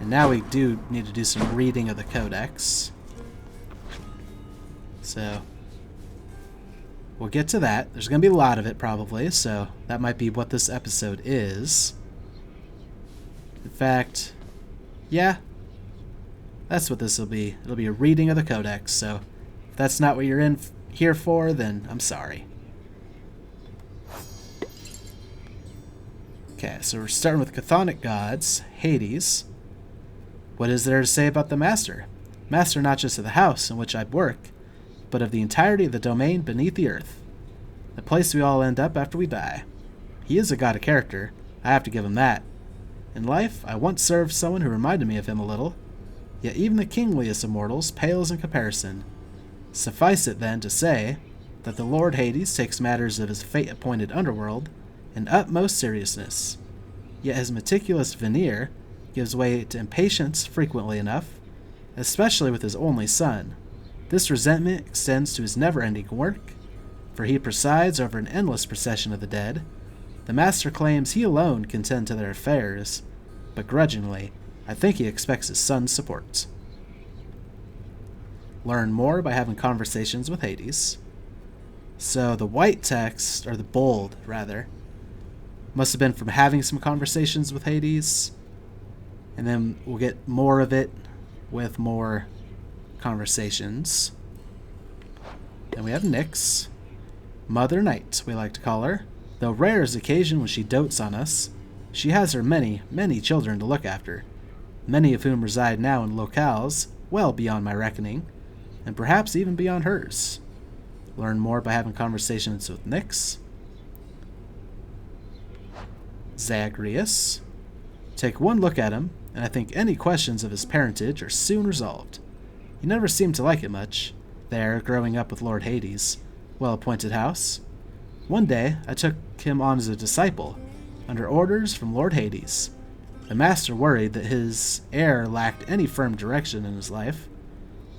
And now we do need to do some reading of the Codex. So we'll get to that. There's going to be a lot of it probably, so that might be what this episode is. In fact, yeah, that's what this will be. It'll be a reading of the Codex, so if that's not what you're in here for, then I'm sorry. Okay, so we're starting with chthonic gods, Hades. What is there to say about the Master? Master not just of the house in which I work, but of the entirety of the domain beneath the earth. The place we all end up after we die. He is a god of character, I have to give him that. In life, I once served someone who reminded me of him a little, yet even the kingliest of mortals pales in comparison. Suffice it, then, to say that the Lord Hades takes matters of his fate-appointed underworld in utmost seriousness, yet his meticulous veneer gives way to impatience frequently enough, especially with his only son. This resentment extends to his never-ending work, for he presides over an endless procession of the dead. The Master claims he alone can tend to their affairs, but grudgingly, I think he expects his son's support. Learn more by having conversations with Hades. So the white text, or the bold, rather, must have been from having some conversations with Hades, and then we'll get more of it with more conversations. And we have Nyx, Mother Night, we like to call her. Though rare is occasion when she dotes on us, she has her many, many children to look after, many of whom reside now in locales well beyond my reckoning, and perhaps even beyond hers. Learn more by having conversations with Nyx. Zagreus. Take one look at him, and I think any questions of his parentage are soon resolved. He never seemed to like it much, there, growing up with Lord Hades' well-appointed house. One day, I took him on as a disciple, under orders from Lord Hades. The Master worried that his heir lacked any firm direction in his life,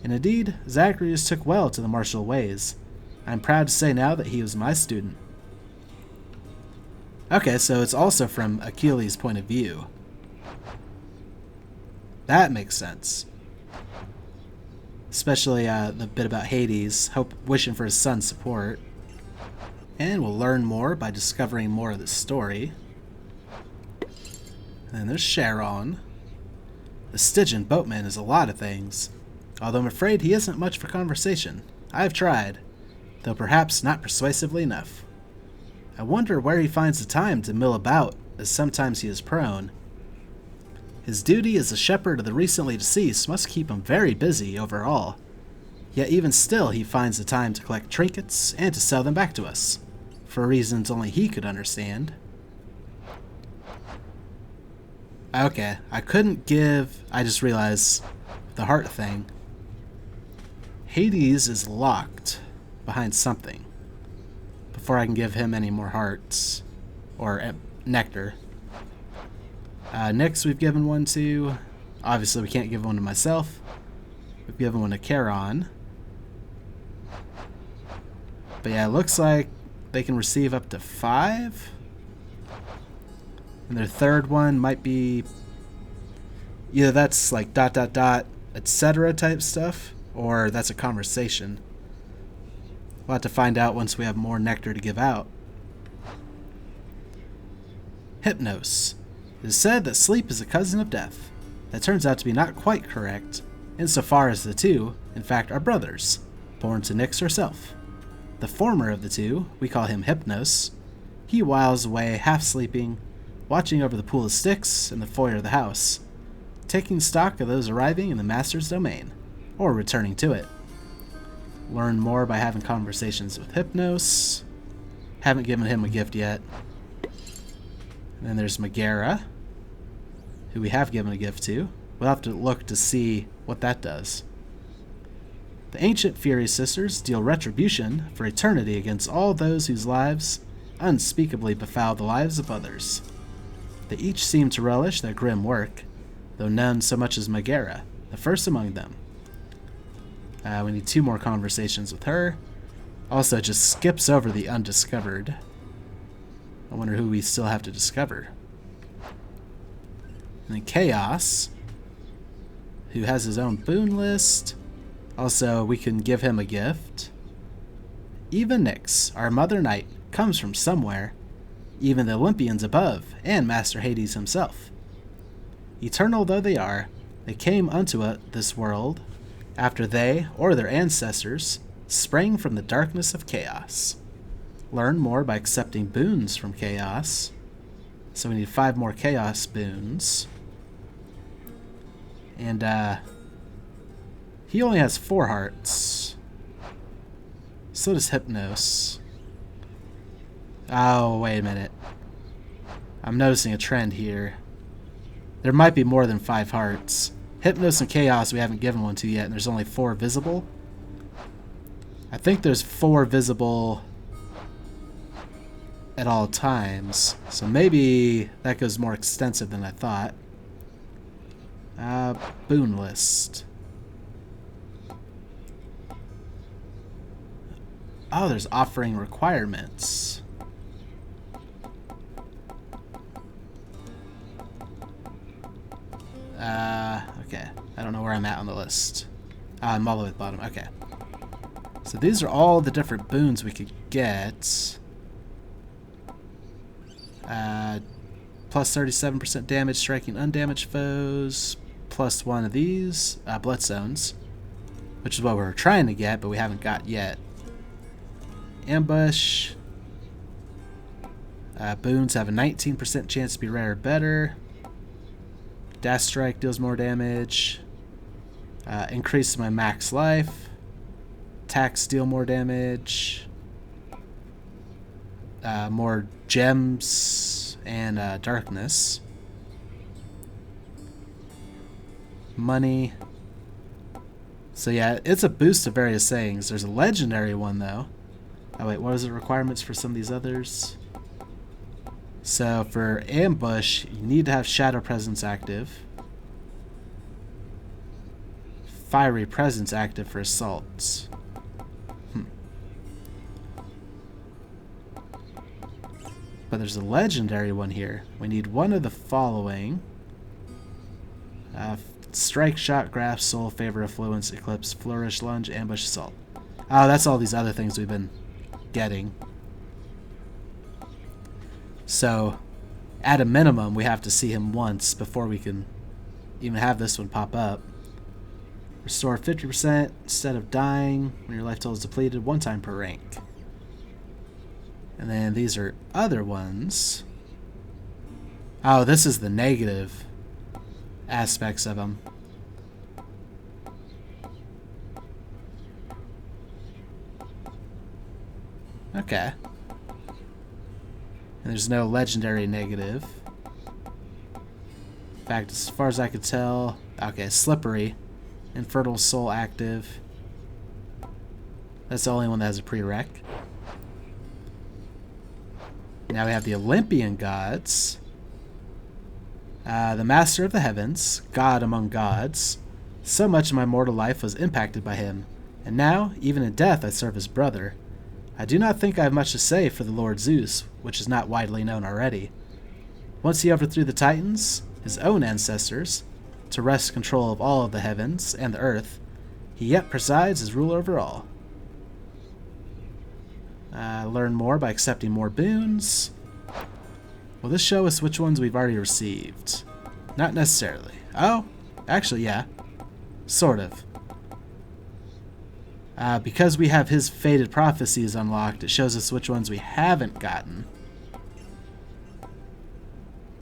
and indeed, Zagreus took well to the martial ways. I am proud to say now that he was my student. Okay, so it's also from Achilles' point of view. That makes sense. Especially the bit about Hades, wishing for his son's support. And we'll learn more by discovering more of the story. And then there's Charon. The Stygian boatman is a lot of things, although I'm afraid he isn't much for conversation. I've tried, though perhaps not persuasively enough. I wonder where he finds the time to mill about, as sometimes he is prone. His duty as a shepherd of the recently deceased must keep him very busy overall. Yet even still he finds the time to collect trinkets and to sell them back to us, for reasons only he could understand. Okay, I just realized the heart thing. Hades is locked behind something before I can give him any more hearts, or nectar. Nyx we've given one to. Obviously we can't give one to myself. We've given one to Charon. But yeah, it looks like they can receive up to 5. And their third one might be either that's like ... etc. type stuff, or that's a conversation. We'll have to find out once we have more nectar to give out. Hypnos. It is said that sleep is a cousin of death. That turns out to be not quite correct, insofar as the two, in fact, are brothers, born to Nyx herself. The former of the two, we call him Hypnos. He whiles away half sleeping, watching over the pool of sticks in the foyer of the house, taking stock of those arriving in the Master's domain, or returning to it. Learn more by having conversations with Hypnos. Haven't given him a gift yet. And then there's Megara, who we have given a gift to. We'll have to look to see what that does. The ancient Fury Sisters deal retribution for eternity against all those whose lives unspeakably befoul the lives of others. They each seem to relish their grim work, though none so much as Megara, the first among them. We need 2 more conversations with her. Also, just skips over the undiscovered. I wonder who we still have to discover. And then Chaos. who has his own boon list. Also, we can give him a gift. Even Nyx, our Mother Knight, comes from somewhere. Even the Olympians above, and Master Hades himself. Eternal though they are, they came unto this world after they, or their ancestors, sprang from the darkness of chaos. Learn more by accepting boons from chaos. So we need 5 more chaos boons. And, he only has 4 hearts. So does Hypnos. Oh, wait a minute. I'm noticing a trend here. There might be more than 5 hearts. Hypnos and Chaos we haven't given one to yet, and there's only 4 visible. I think there's 4 visible at all times. So maybe that goes more extensive than I thought. Boon list. Oh, there's offering requirements. Okay. I don't know where I'm at on the list. I'm all the way at the bottom. Okay. So these are all the different boons we could get. Plus 37% damage striking undamaged foes. Plus 1 of these. Bloodstones. Which is what we're trying to get, but we haven't got yet. Ambush. Boons have a 19% chance to be rare or better. Dash Strike deals more damage. Increase my max life. Attacks deal more damage. More gems and darkness. Money. So yeah, it's a boost to various things. There's a legendary one though. Oh wait, what was the requirements for some of these others? So for ambush, you need to have Shadow Presence active. Fiery Presence active for assaults. But there's a legendary one here. We need one of the following. Strike, Shot, Grasp, Soul, Favor, Affluence, Eclipse, Flourish, Lunge, Ambush, Assault. Oh, that's all these other things we've been getting. So, at a minimum, we have to see him once before we can even have this one pop up. Restore 50% instead of dying when your life total is depleted 1 time per rank. And then these are other ones. Oh, this is the negative aspects of them. Okay. And there's no legendary negative. In fact, as far as I could tell, okay, Slippery, Infernal Soul active. That's the only one that has a prereq. Now we have the Olympian gods. The Master of the Heavens, God among gods. So much of my mortal life was impacted by him, and now, even in death, I serve his brother. I do not think I have much to say for the Lord Zeus, which is not widely known already. Once he overthrew the Titans, his own ancestors, to wrest control of all of the heavens and the earth, he yet presides as ruler over all. Learn more by accepting more boons. Will this show us which ones we've already received? Not necessarily. Oh, actually, yeah. Sort of. Because we have his Fated Prophecies unlocked, it shows us which ones we haven't gotten.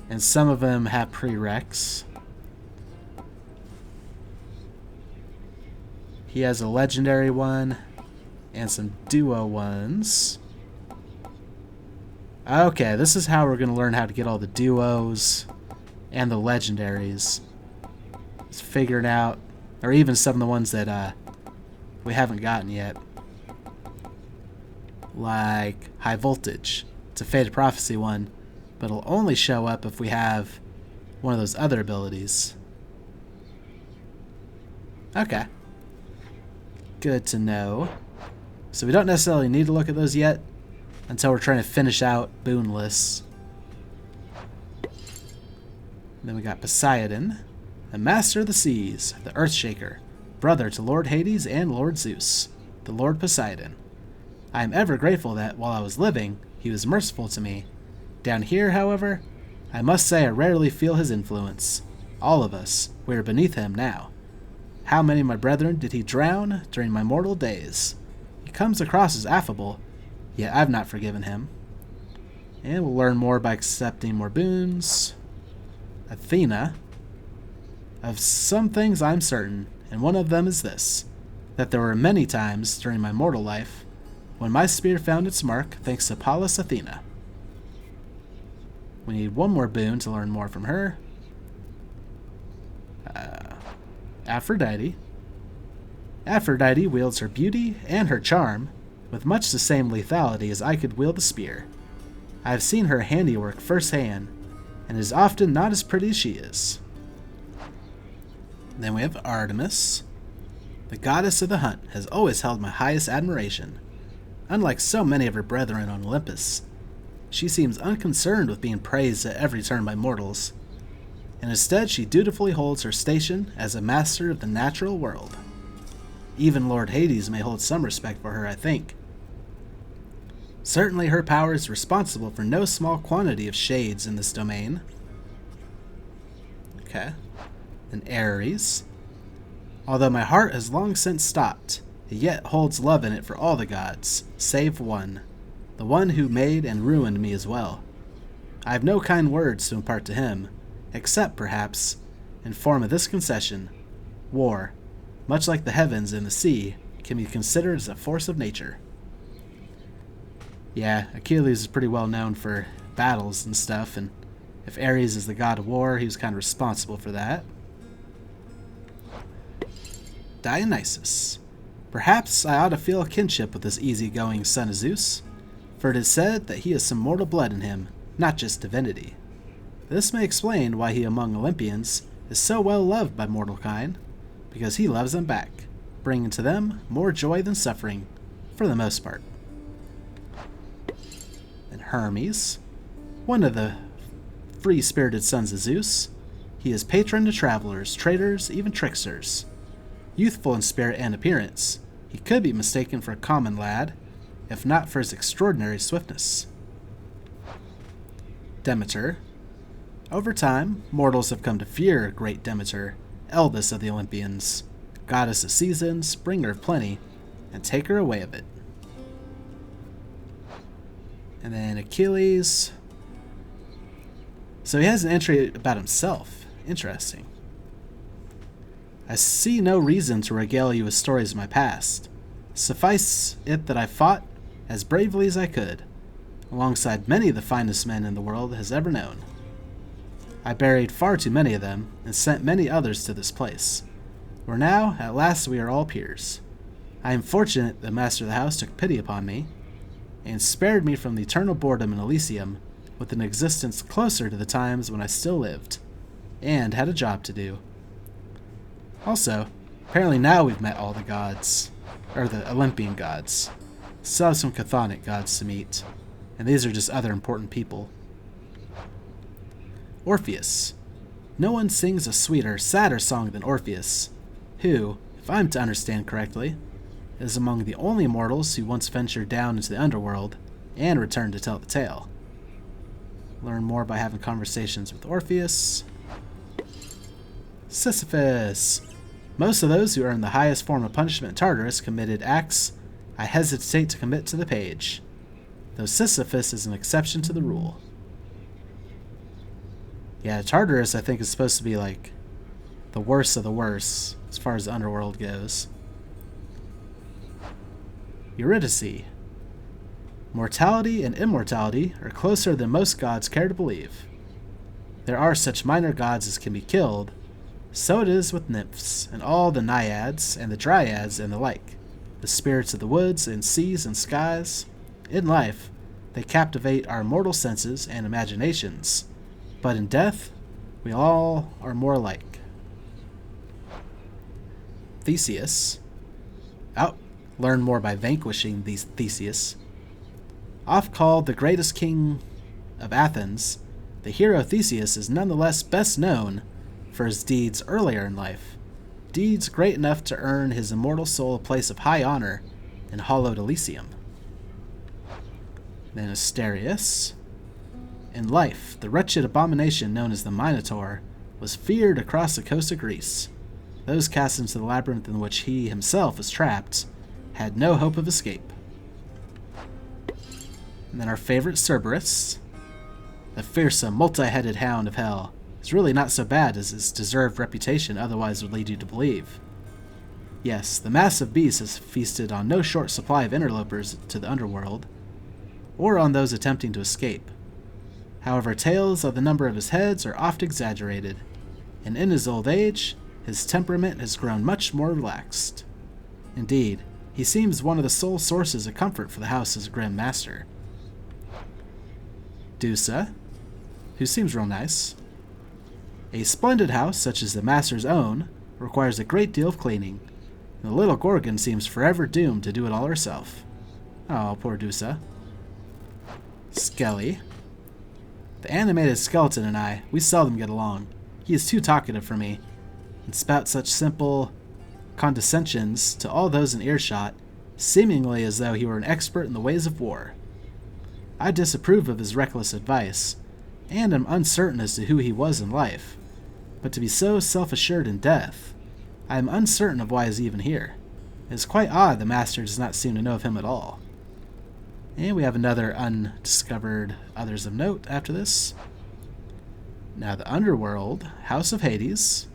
And some of them have prereqs. He has a legendary one and some duo ones. Okay, this is how we're going to learn how to get all the duos and the legendaries. Just figuring out, or even some of the ones that we haven't gotten yet. Like High Voltage. It's a Fated Prophecy one, but it'll only show up if we have one of those other abilities. Okay. Good to know. So we don't necessarily need to look at those yet until we're trying to finish out boon lists. And then we got Poseidon. a master of the seas, the Earthshaker, brother to Lord Hades and Lord Zeus, the Lord Poseidon. I am ever grateful that, while I was living, he was merciful to me. Down here, however, I must say I rarely feel his influence. All of us, we are beneath him now. How many of my brethren did he drown during my mortal days? He comes across as affable, yet I've not forgiven him. And we'll learn more by accepting more boons. Athena. Of some things I'm certain, and one of them is this, that there were many times during my mortal life when my spear found its mark thanks to Pallas Athena. We need one more boon to learn more from her. Aphrodite. Aphrodite wields her beauty and her charm with much the same lethality as I could wield the spear. I have seen her handiwork firsthand, and is often not as pretty as she is. Then we have Artemis. The goddess of the hunt has always held my highest admiration. Unlike so many of her brethren on Olympus, she seems unconcerned with being praised at every turn by mortals, and instead she dutifully holds her station as a master of the natural world. Even Lord Hades may hold some respect for her, I think. Certainly her power is responsible for no small quantity of shades in this domain. Okay. Then Ares. Although my heart has long since stopped, it yet holds love in it for all the gods, save one, the one who made and ruined me as well. I have no kind words to impart to him, except, perhaps, in form of this concession: war, much like the heavens and the sea, can be considered as a force of nature. Yeah, Achilles is pretty well known for battles and stuff, and if Ares is the god of war, he was kind of responsible for that. Dionysus. Perhaps I ought to feel a kinship with this easygoing son of Zeus, for it is said that he has some mortal blood in him, not just divinity. This may explain why he among Olympians is so well loved by mortal kind, because he loves them back, bringing to them more joy than suffering, for the most part. And Hermes, one of the free-spirited sons of Zeus. He is patron to travelers, traders, even tricksters. Youthful in spirit and appearance, he could be mistaken for a common lad, if not for his extraordinary swiftness. Demeter. Over time, mortals have come to fear great Demeter, eldest of the Olympians, goddess of seasons, bringer of plenty, and taker away of it. And then Achilles. So he has an entry about himself. Interesting. I see no reason to regale you with stories of my past. Suffice it that I fought as bravely as I could, alongside many of the finest men in the world has ever known. I buried far too many of them, and sent many others to this place, where now, at last, we are all peers. I am fortunate the master of the house took pity upon me, and spared me from the eternal boredom in Elysium, with an existence closer to the times when I still lived, and had a job to do. Also, apparently now we've met all the gods, or the Olympian gods. Still have some chthonic gods to meet, and these are just other important people. Orpheus. No one sings a sweeter, sadder song than Orpheus, who, if I'm to understand correctly, is among the only mortals who once ventured down into the underworld and returned to tell the tale. Learn more by having conversations with Orpheus. Sisyphus. Most of those who earned the highest form of punishment in Tartarus committed acts I hesitate to commit to the page, though Sisyphus is an exception to the rule. Yeah, Tartarus I think is supposed to be like the worst of the worst as far as the underworld goes. Eurydice. Mortality and immortality are closer than most gods care to believe. There are such minor gods as can be killed, so it is with nymphs, and all the naiads, and the dryads, and the like, the spirits of the woods, and seas, and skies. In life, they captivate our mortal senses and imaginations, but in death, we all are more alike. Theseus. Learn more by vanquishing these Theseus. Oft called the greatest king of Athens, the hero Theseus is nonetheless best known for his deeds earlier in life, deeds great enough to earn his immortal soul a place of high honor in hallowed Elysium. Then Asterius. In life, the wretched abomination known as the Minotaur was feared across the coast of Greece. Those cast into the labyrinth in which he himself was trapped had no hope of escape. And then our favorite Cerberus, the fearsome, multi-headed hound of hell, is really not so bad as his deserved reputation otherwise would lead you to believe. Yes, the massive beast has feasted on no short supply of interlopers to the underworld, or on those attempting to escape. However, tales of the number of his heads are oft exaggerated, and in his old age, his temperament has grown much more relaxed. Indeed, he seems one of the sole sources of comfort for the house's grim master. Dusa, who seems real nice. A splendid house, such as the master's own, requires a great deal of cleaning, and the little Gorgon seems forever doomed to do it all herself. Oh, poor Dusa. Skelly. The animated skeleton and I, we seldom get along. He is too talkative for me, and spouts such simple condescensions to all those in earshot, seemingly as though he were an expert in the ways of war. I disapprove of his reckless advice, and am uncertain as to who he was in life, but to be so self-assured in death, I am uncertain of why he is even here. It is quite odd the master does not seem to know of him at all. And we have another undiscovered others of note after this. Now the underworld, House of Hades,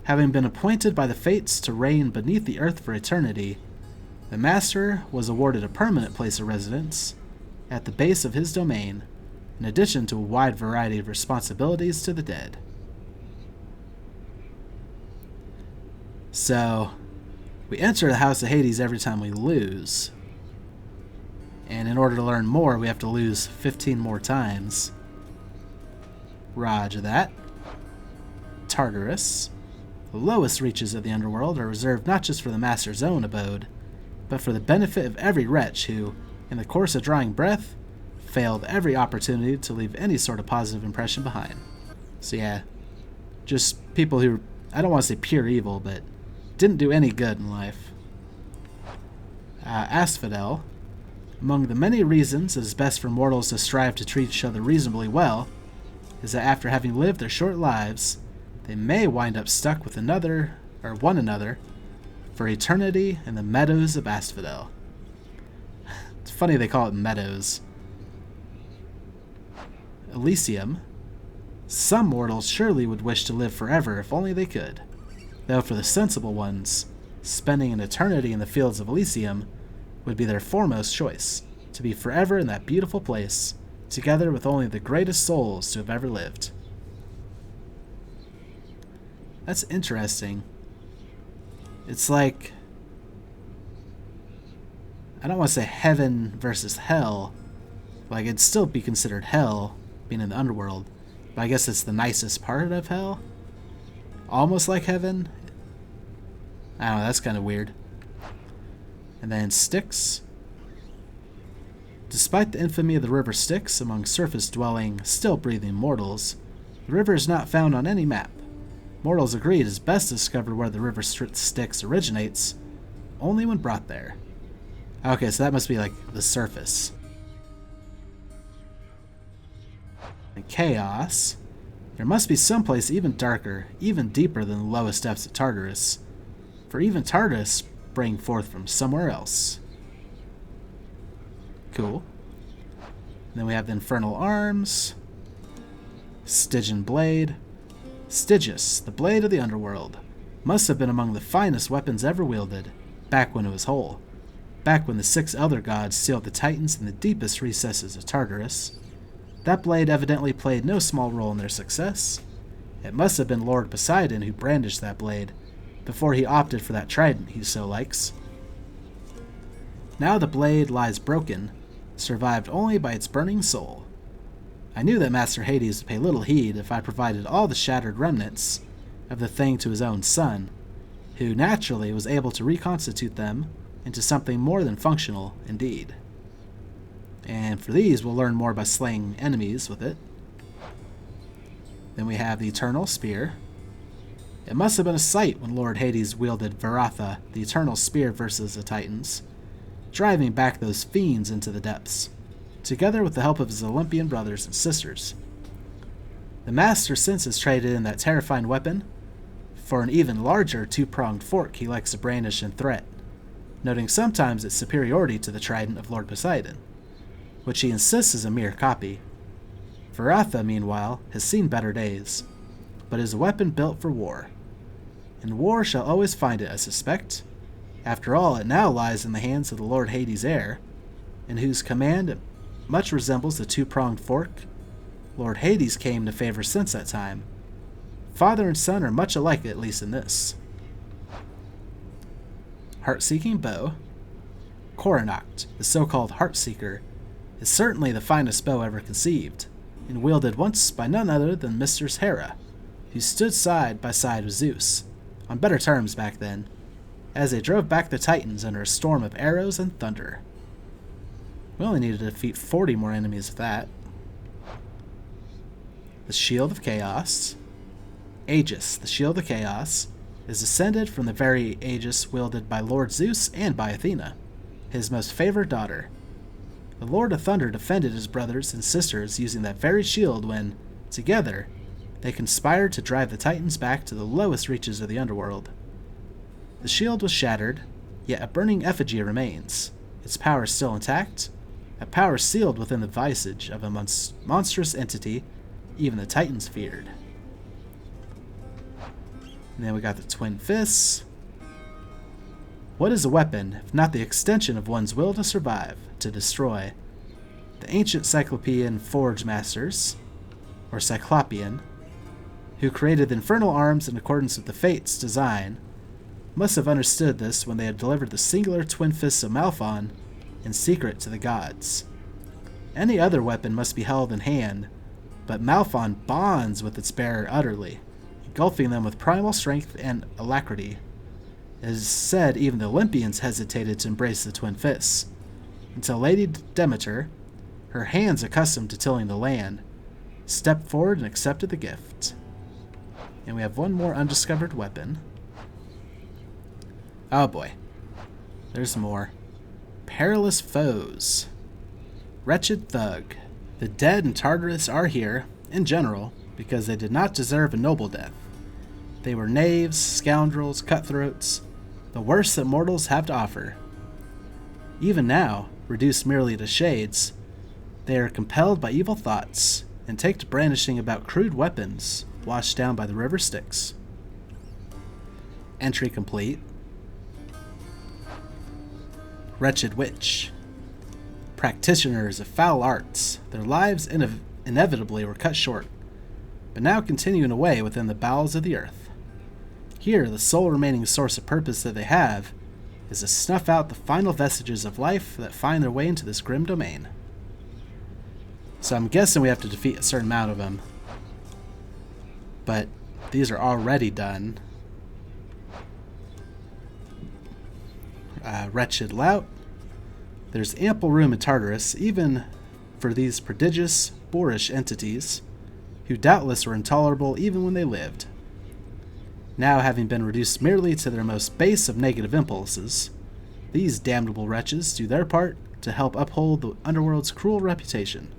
having been appointed by the fates to reign beneath the earth for eternity, the master was awarded a permanent place of residence at the base of his domain, in addition to a wide variety of responsibilities to the dead. So, we enter the House of Hades every time we lose. And in order to learn more, we have to lose 15 more times. Roger that. Tartarus. The lowest reaches of the underworld are reserved not just for the master's own abode, but for the benefit of every wretch who, in the course of drawing breath, failed every opportunity to leave any sort of positive impression behind. So yeah, just people who, I don't want to say pure evil, but didn't do any good in life. Asphodel. Among the many reasons it is best for mortals to strive to treat each other reasonably well, is that after having lived their short lives, they may wind up stuck with another, or one another, for eternity in the meadows of Asphodel. It's funny they call it meadows. Elysium. Some mortals surely would wish to live forever if only they could, though for the sensible ones, spending an eternity in the fields of Elysium would be their foremost choice, to be forever in that beautiful place, together with only the greatest souls to have ever lived. That's interesting. It's like, I don't want to say heaven versus hell. Like, it'd still be considered hell, being in the underworld, but I guess it's the nicest part of hell? Almost like heaven? I don't know, that's kind of weird. And then Styx. Despite the infamy of the river Styx among surface-dwelling, still-breathing mortals, the river is not found on any map. Mortals agree it is best to discover where the river Styx originates, only when brought there. Okay, so that must be like the surface. And Chaos. There must be someplace even darker, even deeper than the lowest depths of Tartarus, for even Tartarus sprang forth from somewhere else. Cool. And then we have the Infernal Arms, Stygian Blade. Stygius, the blade of the underworld, must have been among the finest weapons ever wielded, back when it was whole, back when the 6 elder gods sealed the titans in the deepest recesses of Tartarus. That blade evidently played no small role in their success. It must have been Lord Poseidon who brandished that blade, before he opted for that trident he so likes. Now the blade lies broken, survived only by its burning soul. I knew that Master Hades would pay little heed if I provided all the shattered remnants of the thing to his own son, who naturally was able to reconstitute them into something more than functional indeed. And for these, we'll learn more by slaying enemies with it. Then we have the Eternal Spear. It must have been a sight when Lord Hades wielded Varatha, the eternal spear, versus the Titans, driving back those fiends into the depths, together with the help of his Olympian brothers and sisters. The Master since has traded in that terrifying weapon for an even larger two-pronged fork he likes to brandish in threat, noting sometimes its superiority to the trident of Lord Poseidon, which he insists is a mere copy. Varatha, meanwhile, has seen better days, but is a weapon built for war. And war shall always find it, I suspect. After all, it now lies in the hands of the Lord Hades' heir, in whose command it much resembles the two-pronged fork Lord Hades came to favor since that time. Father and son are much alike, at least in this. Heart-seeking bow. Coronacht, the so-called Heart-Seeker, is certainly the finest bow ever conceived, and wielded once by none other than Mistress Hera, who stood side by side with Zeus, on better terms back then, as they drove back the Titans under a storm of arrows and thunder. We only needed to defeat 40 more enemies with that. The Shield of Chaos. Aegis, the Shield of Chaos, is descended from the very Aegis wielded by Lord Zeus and by Athena, his most favored daughter. The Lord of Thunder defended his brothers and sisters using that very shield when, together, they conspired to drive the Titans back to the lowest reaches of the underworld. The shield was shattered, yet a burning effigy remains, its power still intact, a power sealed within the visage of a monstrous entity even the Titans feared. And then we got the Twin Fists. What is a weapon, if not the extension of one's will to survive, to destroy? The ancient Cyclopean Forge Masters, or Cyclopean, who created the infernal arms in accordance with the Fates' design, must have understood this when they had delivered the singular twin fists of Malphon in secret to the gods. Any other weapon must be held in hand, but Malphon bonds with its bearer utterly, engulfing them with primal strength and alacrity. It is said even the Olympians hesitated to embrace the twin fists, until Lady Demeter, her hands accustomed to tilling the land, stepped forward and accepted the gift. And we have one more undiscovered weapon. Oh boy. There's more. Perilous Foes. Wretched Thug. The dead in Tartarus are here, in general, because they did not deserve a noble death. They were knaves, scoundrels, cutthroats, the worst that mortals have to offer. Even now, reduced merely to shades, they are compelled by evil thoughts, and take to brandishing about crude weapons washed down by the river Styx. Entry complete. Wretched Witch. Practitioners of foul arts, their lives inevitably were cut short, but now continuing away within the bowels of the earth. Here, the sole remaining source of purpose that they have is to snuff out the final vestiges of life that find their way into this grim domain. So I'm guessing we have to defeat a certain amount of them. But these are already done. Wretched Lout. There's ample room in Tartarus, even for these prodigious, boorish entities, who doubtless were intolerable even when they lived. Now having been reduced merely to their most base of negative impulses, these damnable wretches do their part to help uphold the underworld's cruel reputation.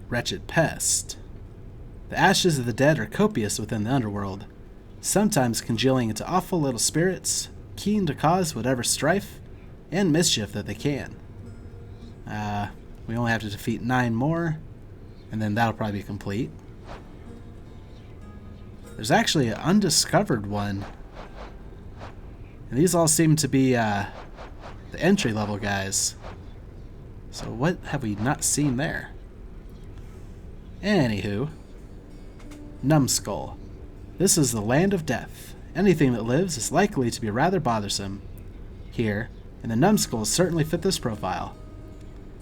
Wretched Pest. The ashes of the dead are copious within the underworld, sometimes congealing into awful little spirits, keen to cause whatever strife and mischief that they can. We only have to defeat 9 more, and then that'll probably be complete. There's actually an undiscovered one, and these all seem to be the entry-level guys. So what have we not seen there? Anywho, Numbskull. This is the land of death. Anything that lives is likely to be rather bothersome. Here, and the Numbskulls certainly fit this profile.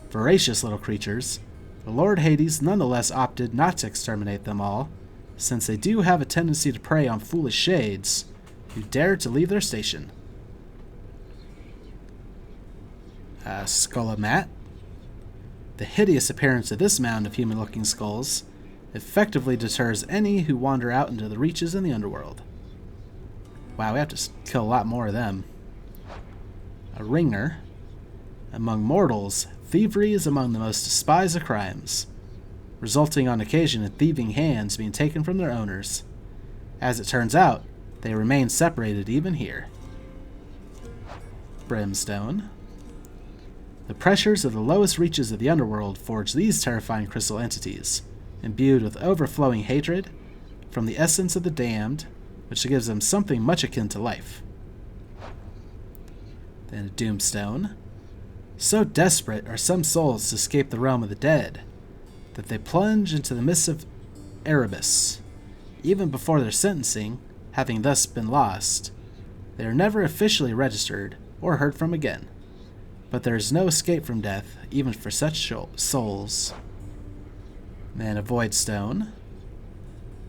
Voracious little creatures, the Lord Hades nonetheless opted not to exterminate them all, since they do have a tendency to prey on foolish shades who dare to leave their station. Skullamat. The hideous appearance of this mound of human-looking skulls effectively deters any who wander out into the reaches in the underworld. Wow, we have to kill a lot more of them. A ringer. Among mortals, thievery is among the most despised of crimes, resulting on occasion in thieving hands being taken from their owners. As it turns out, they remain separated even here. Brimstone. The pressures of the lowest reaches of the underworld forge these terrifying crystal entities, imbued with overflowing hatred from the essence of the damned, which gives them something much akin to life. Then a Doomstone. So desperate are some souls to escape the realm of the dead that they plunge into the mists of Erebus. Even before their sentencing, having thus been lost, they are never officially registered or heard from again. But there is no escape from death, even for such souls. Then a Voidstone.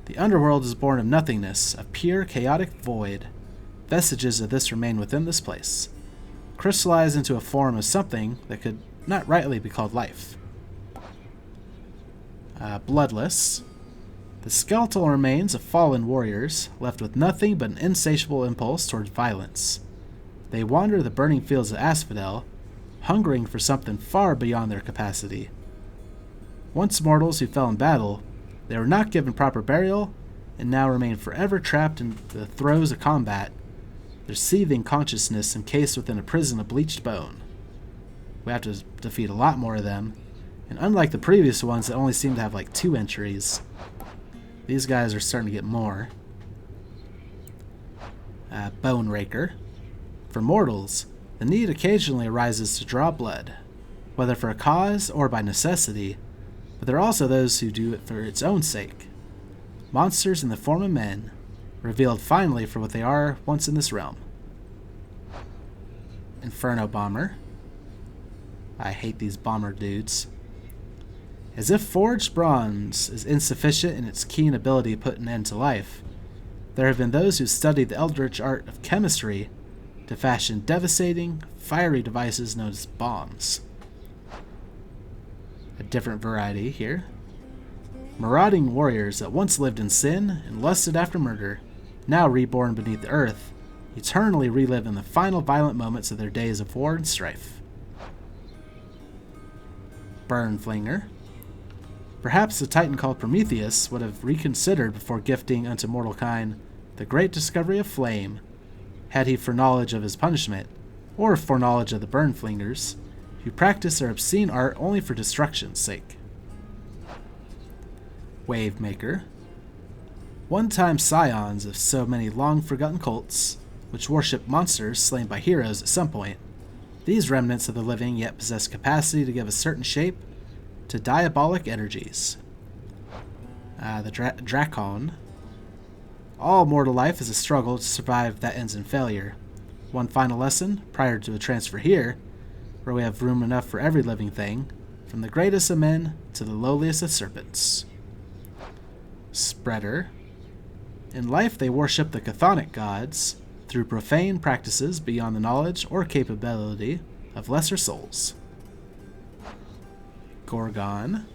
The underworld is born of nothingness, a pure, chaotic void. Vestiges of this remain within this place, crystallized into a form of something that could not rightly be called life. Bloodless. The skeletal remains of fallen warriors, left with nothing but an insatiable impulse towards violence. They wander the burning fields of Asphodel, hungering for something far beyond their capacity. Once mortals who fell in battle, they were not given proper burial, and now remain forever trapped in the throes of combat, their seething consciousness encased within a prison of bleached bone. We have to defeat a lot more of them, and unlike the previous ones that only seem to have like 2 entries, these guys are starting to get more. Bone Raker. For mortals, the need occasionally arises to draw blood, whether for a cause or by necessity, but there are also those who do it for its own sake. Monsters in the form of men, revealed finally for what they are once in this realm. Inferno Bomber. I hate these bomber dudes. As if forged bronze is insufficient in its keen ability to put an end to life, there have been those who studied the eldritch art of chemistry to fashion devastating, fiery devices known as bombs. A different variety here. Marauding warriors that once lived in sin and lusted after murder, now reborn beneath the earth, eternally relive in the final violent moments of their days of war and strife. Burnflinger. Perhaps the titan called Prometheus would have reconsidered before gifting unto mortal kind the great discovery of flame, had he foreknowledge of his punishment, or foreknowledge of the Burnflingers, who practice their obscene art only for destruction's sake. Wavemaker. One-time scions of so many long-forgotten cults, which worship monsters slain by heroes at some point, these remnants of the living yet possess capacity to give a certain shape to diabolic energies. The Drakon. All mortal life is a struggle to survive that ends in failure. One final lesson, prior to a transfer here, where we have room enough for every living thing, from the greatest of men to the lowliest of serpents. Spreader. In life they worship the chthonic gods through profane practices beyond the knowledge or capability of lesser souls. Gorgon.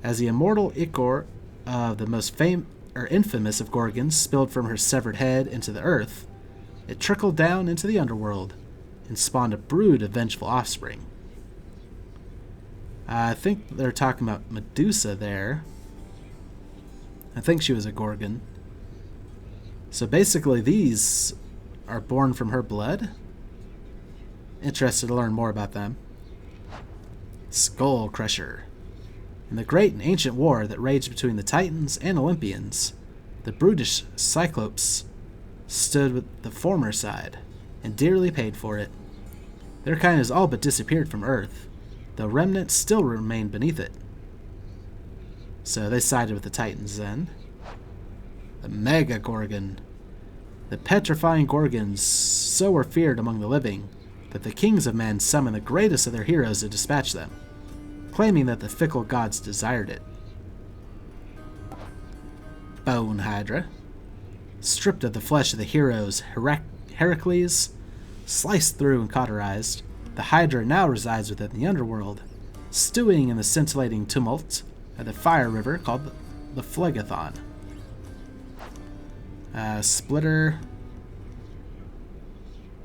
As the immortal ichor of the most infamous of Gorgons spilled from her severed head into the earth, it trickled down into the underworld and spawned a brood of vengeful offspring. I think they're talking about Medusa there. I think she was a Gorgon. So basically these are born from her blood. Interested to learn more about them. Skull Crusher. In the great and ancient war that raged between the Titans and Olympians, the brutish Cyclopes stood with the former side, and dearly paid for it. Their kind has all but disappeared from Earth, though remnants still remain beneath it. So they sided with the Titans then. The Mega Gorgon. The petrifying Gorgons so were feared among the living that the kings of men summoned the greatest of their heroes to dispatch them, claiming that the fickle gods desired it. Bone Hydra. Stripped of the flesh of the heroes Heracles, sliced through and cauterized, the Hydra now resides within the underworld, stewing in the scintillating tumult of the fire river called the Phlegathon. Splitter.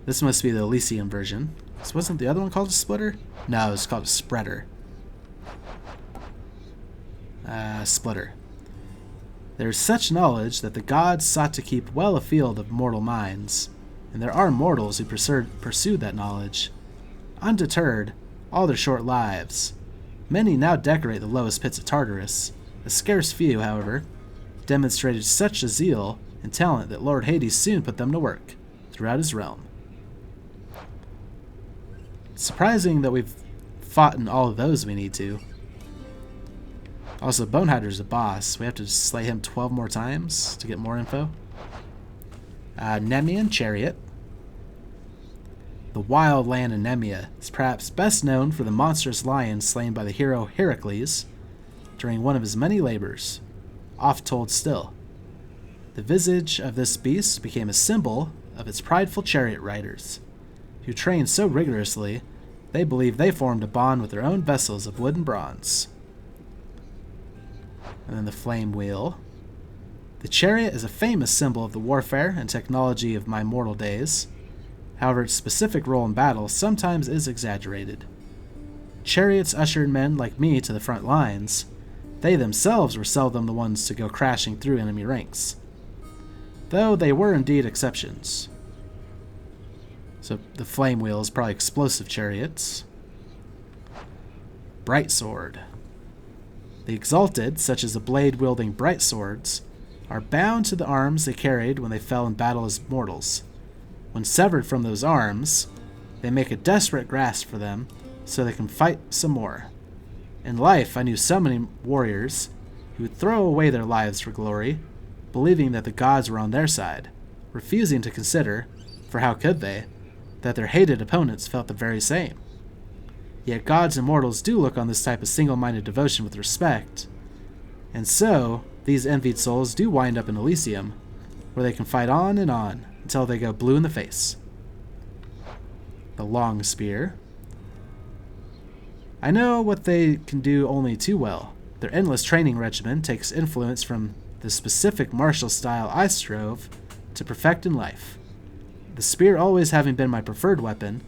This must be the Elysium version. So wasn't the other one called a splitter? No, it was called a spreader. Splitter. There is such knowledge that the gods sought to keep well afield of mortal minds, and there are mortals who pursue that knowledge. Undeterred, all their short lives, many now decorate the lowest pits of Tartarus. A scarce few, however, demonstrated such a zeal and talent that Lord Hades soon put them to work throughout his realm. Surprising that we've fought in all of those we need to. Also, Bonehider's a boss. We have to slay him 12 more times to get more info. Nemean Chariot. The wild land in Nemea is perhaps best known for the monstrous lion slain by the hero Heracles during one of his many labors, oft told still. The visage of this beast became a symbol of its prideful chariot riders, who trained so rigorously they believed they formed a bond with their own vessels of wood and bronze. And then the flame wheel. The chariot is a famous symbol of the warfare and technology of my mortal days. However, its specific role in battle sometimes is exaggerated. Chariots ushered men like me to the front lines. They themselves were seldom the ones to go crashing through enemy ranks, though they were indeed exceptions. So the flame wheel is probably explosive chariots. Bright sword. The exalted, such as the blade-wielding bright swords, are bound to the arms they carried when they fell in battle as mortals. When severed from those arms, they make a desperate grasp for them so they can fight some more. In life, I knew so many warriors who would throw away their lives for glory, believing that the gods were on their side, refusing to consider, for how could they, that their hated opponents felt the very same. Yet gods and mortals do look on this type of single-minded devotion with respect, and so these envied souls do wind up in Elysium, where they can fight on and on until they go blue in the face. The long spear. I know what they can do only too well. Their endless training regimen takes influence from the specific martial style I strove to perfect in life, the spear always having been my preferred weapon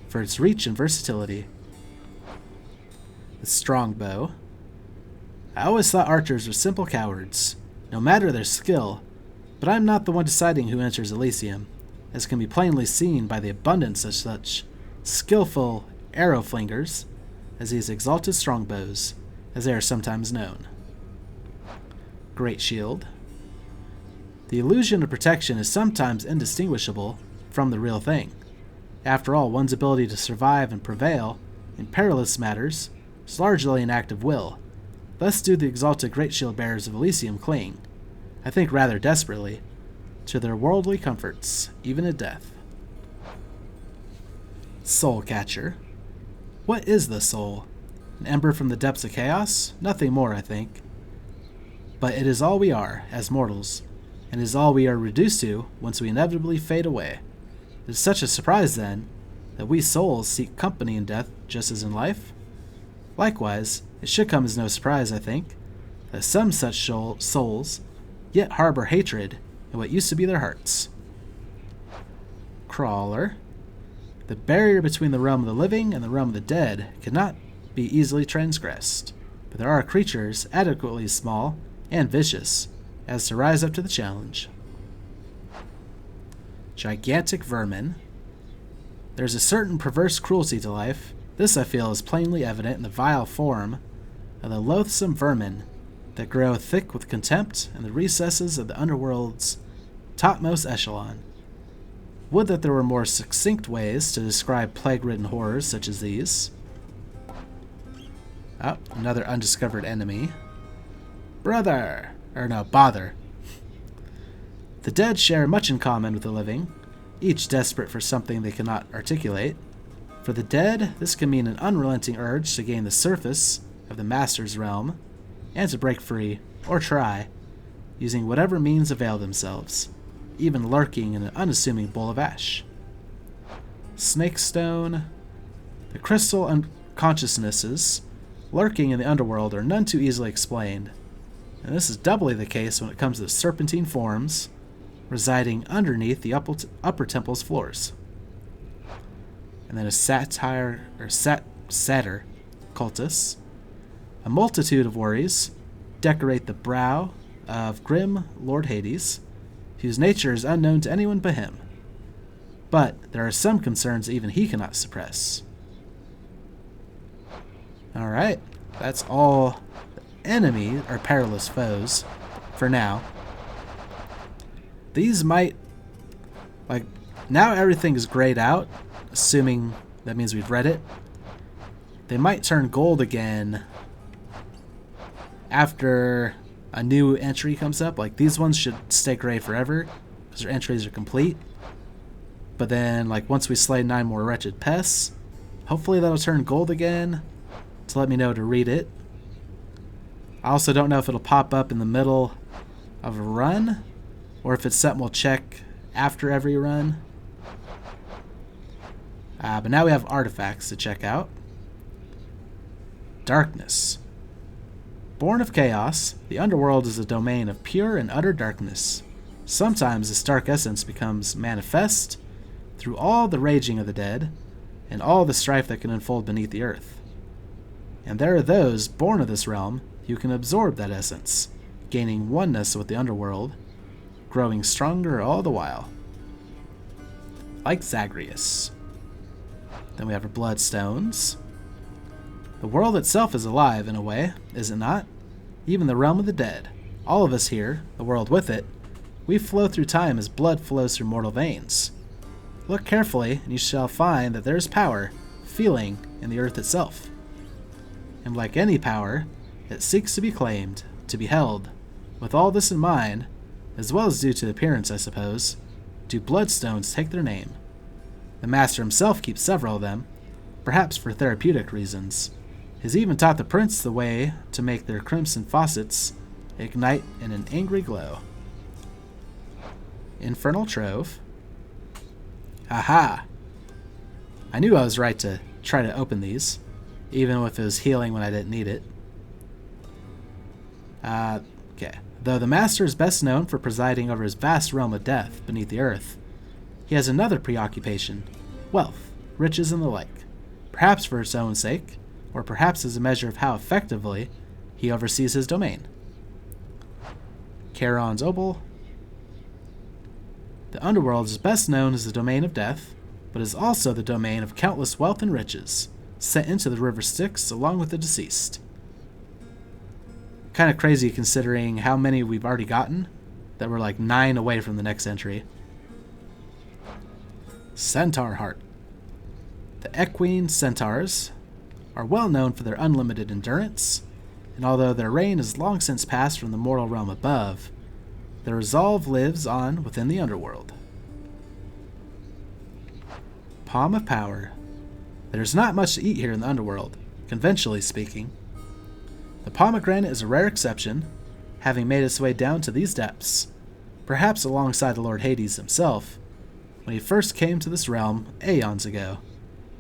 for its reach and versatility. The strong bow. I always thought archers were simple cowards, no matter their skill, but I'm not the one deciding who enters Elysium, as can be plainly seen by the abundance of such skillful arrow flingers as these exalted strongbows, as they are sometimes known. Great shield. The illusion of protection is sometimes indistinguishable from the real thing. After all, one's ability to survive and prevail in perilous matters is largely an act of will. Thus do the exalted great shield bearers of Elysium cling, I think rather desperately, to their worldly comforts, even at death. Soul Catcher. What is the soul? An ember from the depths of chaos? Nothing more, I think. But it is all we are, as mortals, and is all we are reduced to once we inevitably fade away. It is such a surprise, then, that we souls seek company in death just as in life. Likewise, it should come as no surprise, I think, that some such souls yet harbor hatred in what used to be their hearts. Crawler. The barrier between the realm of the living and the realm of the dead cannot be easily transgressed, but there are creatures adequately small and vicious as to rise up to the challenge. Gigantic vermin. There's a certain perverse cruelty to life. This, I feel, is plainly evident in the vile form of the loathsome vermin that grow thick with contempt in the recesses of the underworld's topmost echelon. Would that there were more succinct ways to describe plague-ridden horrors such as these. Oh, another undiscovered enemy. Bother. The dead share much in common with the living, each desperate for something they cannot articulate. For the dead, this can mean an unrelenting urge to gain the surface of the master's realm, and to break free, or try, using whatever means avail themselves, even lurking in an unassuming bowl of ash. Snakestone. The crystal unconsciousnesses lurking in the underworld are none too easily explained. And this is doubly the case when it comes to serpentine forms residing underneath the upper temple's floors. And then a satyr cultus. A multitude of worries decorate the brow of grim Lord Hades, whose nature is unknown to anyone but him. But there are some concerns even he cannot suppress. Alright, that's all the enemy or perilous foes for now. These might, like, now everything is grayed out, assuming that means we've read it. They might turn gold again after a new entry comes up. Like, these ones should stay gray forever because their entries are complete. But then, like, once we slay 9 more wretched pests, hopefully that'll turn gold again to let me know to read it. I also don't know if it'll pop up in the middle of a run or if it's something we'll check after every run. But now we have artifacts to check out. Darkness. Born of chaos, the underworld is a domain of pure and utter darkness. Sometimes this dark essence becomes manifest through all the raging of the dead and all the strife that can unfold beneath the earth. And there are those born of this realm who can absorb that essence, gaining oneness with the underworld, growing stronger all the while. Like Zagreus. Then we have our bloodstones. The world itself is alive in a way, is it not? Even the realm of the dead. All of us here, the world with it, we flow through time as blood flows through mortal veins. Look carefully, and you shall find that there is power, feeling, in the earth itself. And like any power, it seeks to be claimed, to be held. With all this in mind, as well as due to appearance, I suppose, do bloodstones take their name. The master himself keeps several of them, perhaps for therapeutic reasons. He's even taught the prince the way to make their crimson faucets ignite in an angry glow. Infernal Trove. Aha! I knew I was right to try to open these, even if it was healing when I didn't need it. Okay. Though the master is best known for presiding over his vast realm of death beneath the earth, he has another preoccupation: wealth, riches, and the like. Perhaps for its own sake, or perhaps as a measure of how effectively he oversees his domain. Charon's Obol. The underworld is best known as the domain of death, but is also the domain of countless wealth and riches, sent into the river Styx along with the deceased. Kind of crazy considering how many we've already gotten, that we're like 9 away from the next entry. Centaur Heart. The equine centaurs are well known for their unlimited endurance, and although their reign has long since passed from the mortal realm above, their resolve lives on within the underworld. Palm of Power. There's not much to eat here in the underworld, conventionally speaking. The pomegranate is a rare exception, having made its way down to these depths, perhaps alongside the Lord Hades himself, when he first came to this realm aeons ago.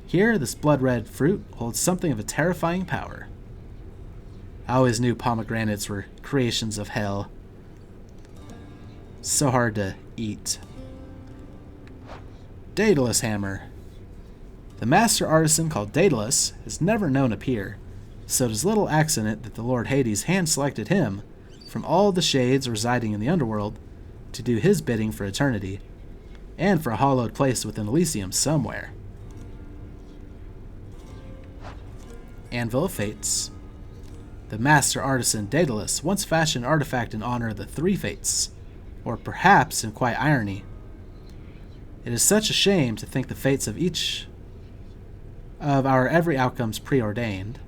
Here, this blood-red fruit holds something of a terrifying power. I always knew pomegranates were creations of hell. So hard to eat. Daedalus Hammer. The master artisan called Daedalus is never known a peer, so it is little accident that the Lord Hades hand-selected him from all the shades residing in the underworld to do his bidding for eternity, and for a hallowed place within Elysium somewhere. Anvil of Fates. The master artisan Daedalus once fashioned an artifact in honor of the 3 fates, or perhaps in quiet irony. It is such a shame to think the fates of each of our every outcomes preordained,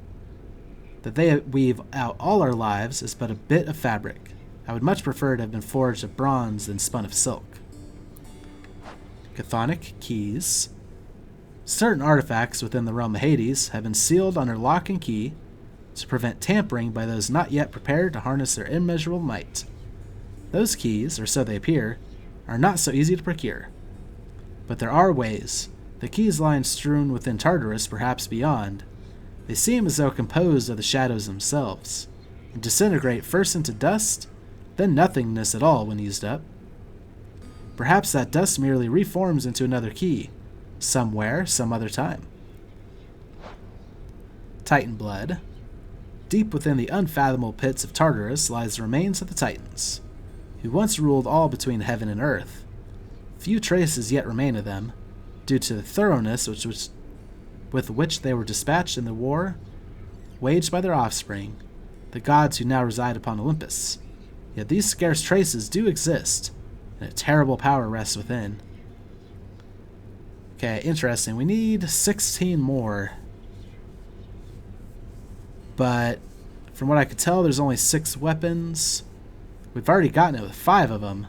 that they weave out all our lives is but a bit of fabric. I would much prefer to have been forged of bronze than spun of silk. Chthonic Keys. Certain artifacts within the realm of Hades have been sealed under lock and key to prevent tampering by those not yet prepared to harness their immeasurable might. Those keys, or so they appear, are not so easy to procure. But there are ways. The keys lie strewn within Tartarus, perhaps beyond. They seem as though composed of the shadows themselves. and disintegrate first into dust, then nothingness at all when used up. Perhaps that dust merely reforms into another key, somewhere, some other time. Titan blood. Deep within the unfathomable pits of Tartarus lies the remains of the Titans, who once ruled all between heaven and earth. Few traces yet remain of them, due to the thoroughness with which they were dispatched in the war waged by their offspring, the gods who now reside upon Olympus. Yet these scarce traces do exist, and a terrible power rests within. Okay, interesting. We need 16 more. But from what I could tell, there's only 6 weapons. We've already gotten it with 5 of them,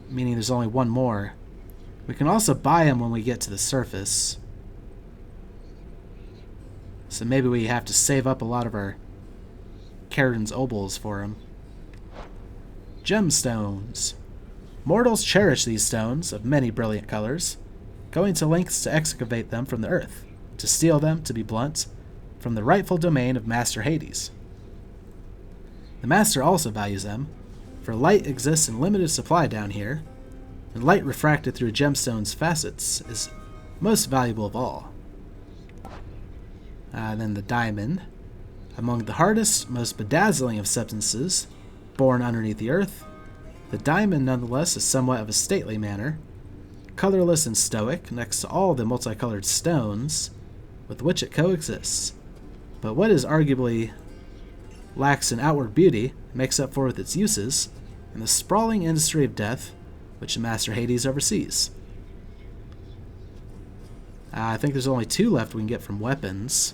meaning there's only 1 more. We can also buy them when we get to the surface. So maybe we have to save up a lot of our Keratin's obols for them. Gemstones. Mortals cherish these stones of many brilliant colors, going to lengths to excavate them from the earth, to steal them, to be blunt, from the rightful domain of Master Hades. The Master also values them, for light exists in limited supply down here, and light refracted through a gemstone's facets is most valuable of all. Then the diamond. Among the hardest, most bedazzling of substances, born underneath the earth, the diamond nonetheless is somewhat of a stately manner, colorless and stoic next to all the multicolored stones with which it coexists. But what is arguably lacks in outward beauty makes up for with its uses in the sprawling industry of death which Master Hades oversees. I think there's only 2 left we can get from weapons.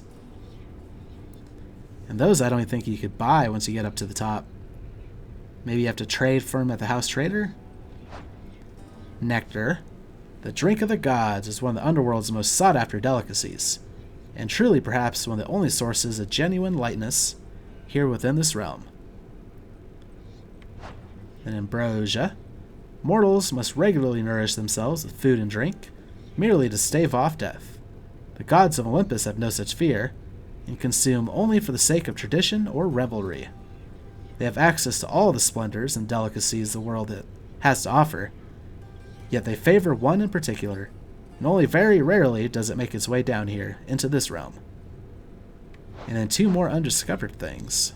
And those I don't even think you could buy once you get up to the top. Maybe you have to trade for them at the house trader? Nectar. The drink of the gods is one of the underworld's most sought-after delicacies, and truly perhaps one of the only sources of genuine lightness here within this realm. And ambrosia. Mortals must regularly nourish themselves with food and drink, merely to stave off death. The gods of Olympus have no such fear, and consume only for the sake of tradition or revelry. They have access to all the splendors and delicacies the world has to offer, yet they favor one in particular, and only very rarely does it make its way down here into this realm. And then 2 more undiscovered things.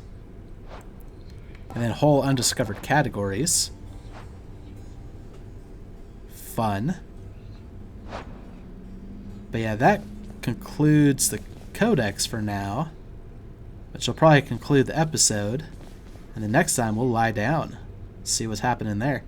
And then whole undiscovered categories. Fun. But yeah, that concludes the Codex for now, which will probably conclude the episode, and the next time we'll lie down, see what's happening there.